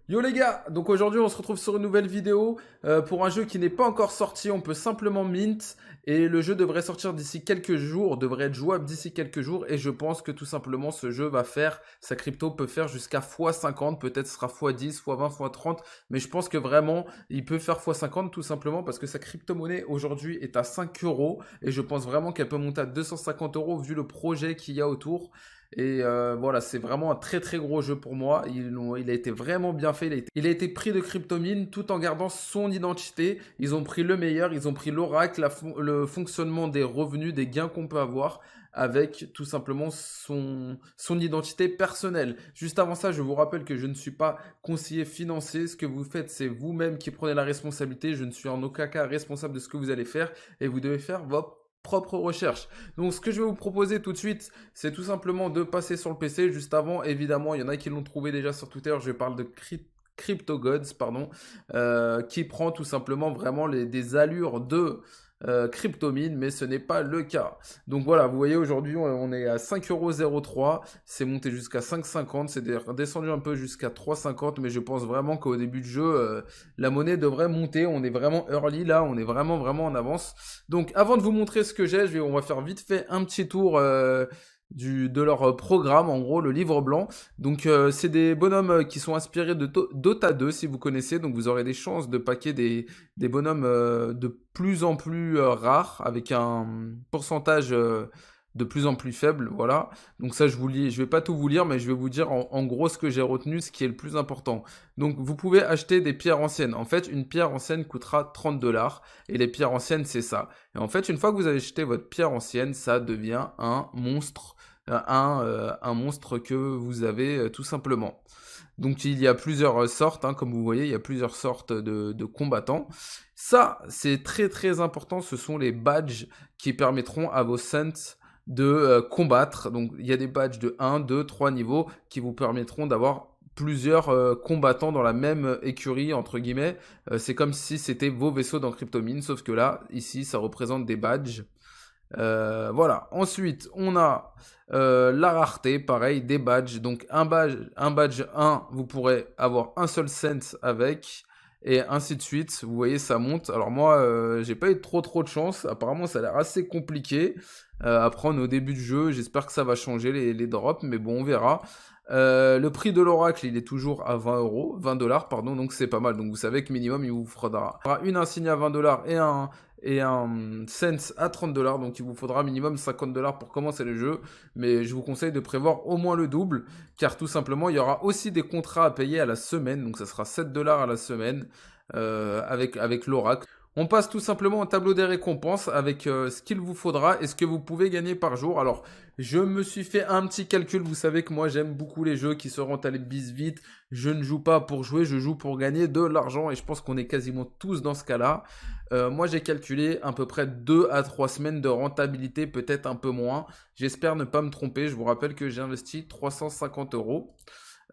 Yo les gars, donc aujourd'hui on se retrouve sur une nouvelle vidéo pour un jeu qui n'est pas encore sorti, on peut simplement mint et le jeu devrait sortir d'ici quelques jours, devrait être jouable d'ici quelques jours et je pense que tout simplement ce jeu va faire, sa crypto peut faire jusqu'à x50, peut-être ce sera x10, x20, x30, mais je pense que vraiment il peut faire x50 tout simplement parce que sa crypto-monnaie aujourd'hui est à 5 euros et je pense vraiment qu'elle peut monter à 250 euros vu le projet qu'il y a autour. Et voilà, c'est vraiment un très très gros jeu pour moi. Il a été vraiment bien fait. Il a été pris de Cryptomine tout en gardant son identité. Ils ont pris le meilleur, ils ont pris l'oracle, le fonctionnement des revenus, des gains qu'on peut avoir avec tout simplement son identité personnelle. Juste avant ça, je vous rappelle que je ne suis pas conseiller financier. Ce que vous faites, c'est vous-même qui prenez la responsabilité. Je ne suis en aucun cas responsable de ce que vous allez faire et vous devez faire votre propre recherche. Donc ce que je vais vous proposer tout de suite, c'est tout simplement de passer sur le PC. Juste avant, évidemment, il y en a qui l'ont trouvé déjà sur Twitter. Je parle de CryptoGods, pardon, qui prend tout simplement vraiment des allures de Cryptomine, mais ce n'est pas le cas. Donc voilà, vous voyez, aujourd'hui, on est à 5,03€. C'est monté jusqu'à 5,50. C'est descendu un peu jusqu'à 3,50, mais je pense vraiment qu'au début du jeu, la monnaie devrait monter. On est vraiment early là, on est vraiment, vraiment en avance. Donc avant de vous montrer ce que j'ai, on va faire vite fait un petit tour de leur programme, en gros, le livre blanc. Donc, c'est des bonhommes qui sont inspirés de Dota 2, si vous connaissez. Donc, vous aurez des chances de paquer des bonhommes de plus en plus rares, avec un pourcentage de plus en plus faible. Voilà. Donc, ça, je vous lis. Je vais pas tout vous lire, mais je vais vous dire en gros ce que j'ai retenu, ce qui est le plus important. Donc, vous pouvez acheter des pierres anciennes. En fait, une pierre ancienne coûtera 30 $. Et les pierres anciennes, c'est ça. Et en fait, une fois que vous avez acheté votre pierre ancienne, ça devient un monstre un monstre que vous avez tout simplement. Donc il y a plusieurs sortes, hein, comme vous voyez, il y a plusieurs sortes de combattants. Ça, c'est très très important, ce sont les badges qui permettront à vos saints de combattre. Donc il y a des badges de 1, 2, 3 niveaux qui vous permettront d'avoir plusieurs combattants dans la même écurie, entre guillemets. C'est comme si c'était vos vaisseaux dans Cryptomine, sauf que là, ici, ça représente des badges. Voilà. Ensuite, on a la rareté, pareil, des badges. Donc un badge 1, vous pourrez avoir un seul cent avec, et ainsi de suite. Vous voyez, ça monte. Alors moi, j'ai pas eu trop de chance. Apparemment, ça a l'air assez compliqué à prendre au début du jeu. J'espère que ça va changer les drops, mais bon, on verra. Le prix de l'oracle, il est toujours à 20 $, pardon, donc c'est pas mal. Donc vous savez que minimum, il vous faudra une insigne à 20 $ et un cent à 30 $. Donc il vous faudra minimum 50 $ pour commencer le jeu. Mais je vous conseille de prévoir au moins le double, car tout simplement, il y aura aussi des contrats à payer à la semaine. Donc ça sera 7 $ à la semaine avec l'oracle. On passe tout simplement au tableau des récompenses avec ce qu'il vous faudra et ce que vous pouvez gagner par jour. Alors, je me suis fait un petit calcul. Vous savez que moi, j'aime beaucoup les jeux qui se rentabilisent vite. Je ne joue pas pour jouer, je joue pour gagner de l'argent et je pense qu'on est quasiment tous dans ce cas-là. Moi, j'ai calculé à peu près 2 à 3 semaines de rentabilité, peut-être un peu moins. J'espère ne pas me tromper. Je vous rappelle que j'ai investi 350 €.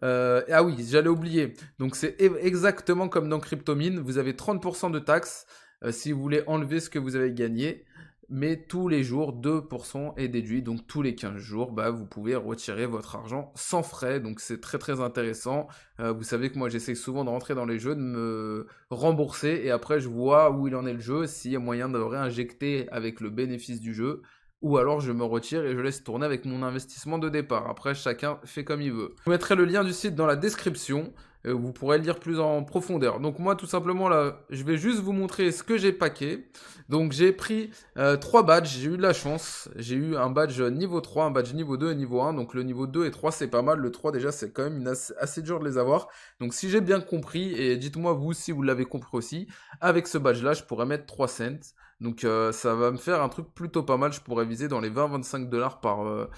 Ah oui, j'allais oublier. Donc c'est exactement comme dans Cryptomine. Vous avez 30% de taxes si vous voulez enlever ce que vous avez gagné. Mais tous les jours, 2% est déduit. Donc tous les 15 jours, bah, vous pouvez retirer votre argent sans frais. Donc c'est très très intéressant. Vous savez que moi j'essaie souvent de rentrer dans les jeux, de me rembourser. Et après je vois où il en est le jeu, s'il y a moyen de réinjecter avec le bénéfice du jeu. Ou alors je me retire et je laisse tourner avec mon investissement de départ. Après, chacun fait comme il veut. Je vous mettrai le lien du site dans la description. Vous pourrez le lire plus en profondeur. Donc moi, tout simplement, là, je vais juste vous montrer ce que j'ai packé. Donc j'ai pris 3 badges. J'ai eu de la chance. J'ai eu un badge niveau 3, un badge niveau 2 et niveau 1. Donc le niveau 2 et 3, c'est pas mal. Le 3, déjà, c'est quand même assez dur de les avoir. Donc si j'ai bien compris, et dites-moi vous si vous l'avez compris aussi, avec ce badge-là, je pourrais mettre 3 cents. Donc ça va me faire un truc plutôt pas mal. Je pourrais viser dans les 20-25 $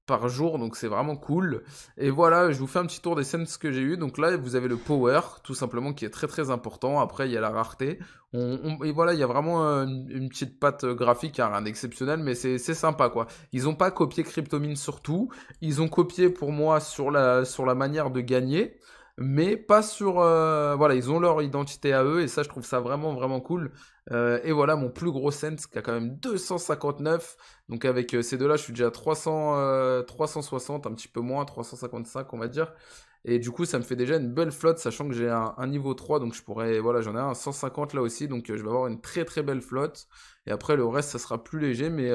par jour. Donc c'est vraiment cool. Et voilà, je vous fais un petit tour des scènes que j'ai eu. Donc là, vous avez le power, tout simplement, qui est très très important. Après, il y a la rareté. Et voilà, il y a vraiment une petite patte graphique, hein, rien d'exceptionnel, mais c'est sympa, quoi. Ils n'ont pas copié Cryptomine sur tout. Ils ont copié, pour moi, sur la manière de gagner. Mais pas sur... voilà, ils ont leur identité à eux. Et ça, je trouve ça vraiment, vraiment cool. Et voilà mon plus gros Sense qui a quand même 259. Donc avec ces deux-là, je suis déjà à 360, un petit peu moins, 355 on va dire. Et du coup, ça me fait déjà une belle flotte, sachant que j'ai un niveau 3, donc je pourrais, voilà, j'en ai un 150 là aussi, donc je vais avoir une très très belle flotte. Et après, le reste, ça sera plus léger, mais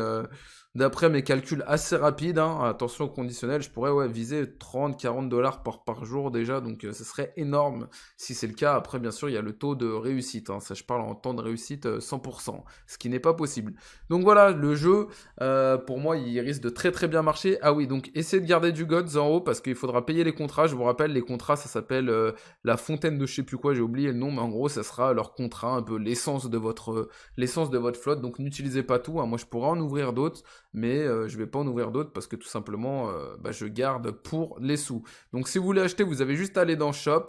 d'après mes calculs assez rapides, hein, attention au conditionnel, je pourrais ouais, viser 30-40 $ par jour déjà, donc ce serait énorme si c'est le cas. Après, bien sûr, il y a le taux de réussite, hein, ça je parle en temps de réussite 100%, ce qui n'est pas possible. Donc voilà, le jeu, pour moi, il risque de très très bien marcher. Ah oui, donc essayez de garder du Gods en haut, parce qu'il faudra payer les contrats. Je vous rappelle, les contrats, ça s'appelle la fontaine de je sais plus quoi, j'ai oublié le nom, mais en gros, ça sera leur contrat, un peu l'essence de votre flotte, donc n'utilisez pas tout, hein. Moi je pourrais en ouvrir d'autres, mais je vais pas en ouvrir d'autres parce que tout simplement je garde pour les sous. Donc si vous voulez acheter, vous avez juste à aller dans Shop,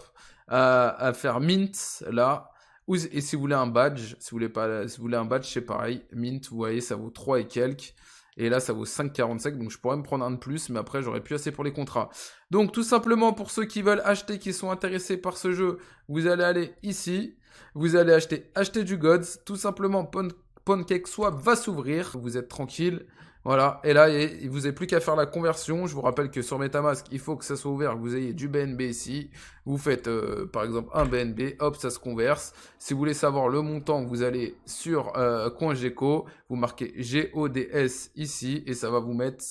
à faire Mint là, et si vous voulez un badge, si vous voulez, pas, si vous voulez un badge, c'est pareil, Mint, vous voyez, ça vaut 3 et quelques. Et là, ça vaut 5,45, donc je pourrais me prendre un de plus, mais après, j'aurais plus assez pour les contrats. Donc, tout simplement, pour ceux qui veulent acheter, qui sont intéressés par ce jeu, vous allez aller ici, vous allez acheter du Gods, tout simplement, Pancake Swap va s'ouvrir, vous êtes tranquille, voilà, et là, il vous n'avez plus qu'à faire la conversion. Je vous rappelle que sur MetaMask, il faut que ça soit ouvert, que vous ayez du BNB ici. Vous faites par exemple un BNB, hop, ça se converse. Si vous voulez savoir le montant, vous allez sur CoinGecko, vous marquez GODS ici, et ça va vous mettre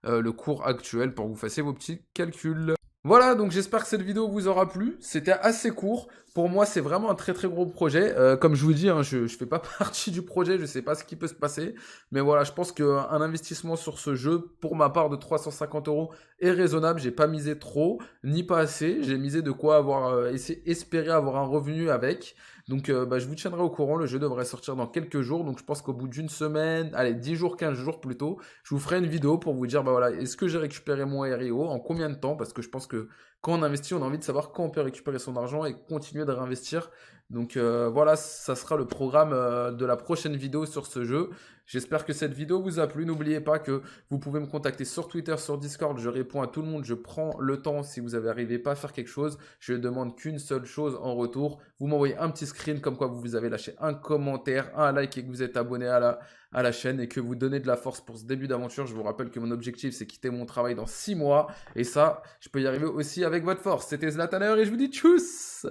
le cours actuel pour que vous fassiez vos petits calculs. Voilà, donc j'espère que cette vidéo vous aura plu. C'était assez court. Pour moi, c'est vraiment un très très gros projet. Comme je vous dis, hein, je fais pas partie du projet, je sais pas ce qui peut se passer. Mais voilà, je pense qu'un investissement sur ce jeu, pour ma part de 350 € est raisonnable. J'ai pas misé trop, ni pas assez. J'ai misé de quoi avoir espérer avoir un revenu avec. Donc je vous tiendrai au courant. Le jeu devrait sortir dans quelques jours. Donc je pense qu'au bout d'une semaine, allez, 10 jours, 15 jours plutôt, je vous ferai une vidéo pour vous dire, bah voilà, est-ce que j'ai récupéré mon RIO, en combien de temps, parce que je pense que quand on investit, on a envie de savoir quand on peut récupérer son argent et continuer de réinvestir. Donc voilà, ça sera le programme de la prochaine vidéo sur ce jeu. J'espère que cette vidéo vous a plu. N'oubliez pas que vous pouvez me contacter sur Twitter, sur Discord. Je réponds à tout le monde. Je prends le temps si vous n'arrivez pas à faire quelque chose. Je ne demande qu'une seule chose en retour. Vous m'envoyez un petit screen comme quoi vous avez lâché un commentaire, un like et que vous êtes abonné à la chaîne et que vous donnez de la force pour ce début d'aventure. Je vous rappelle que mon objectif, c'est quitter mon travail dans 6 mois. Et ça, je peux y arriver aussi avec votre force. C'était Zlataner et je vous dis tchuss!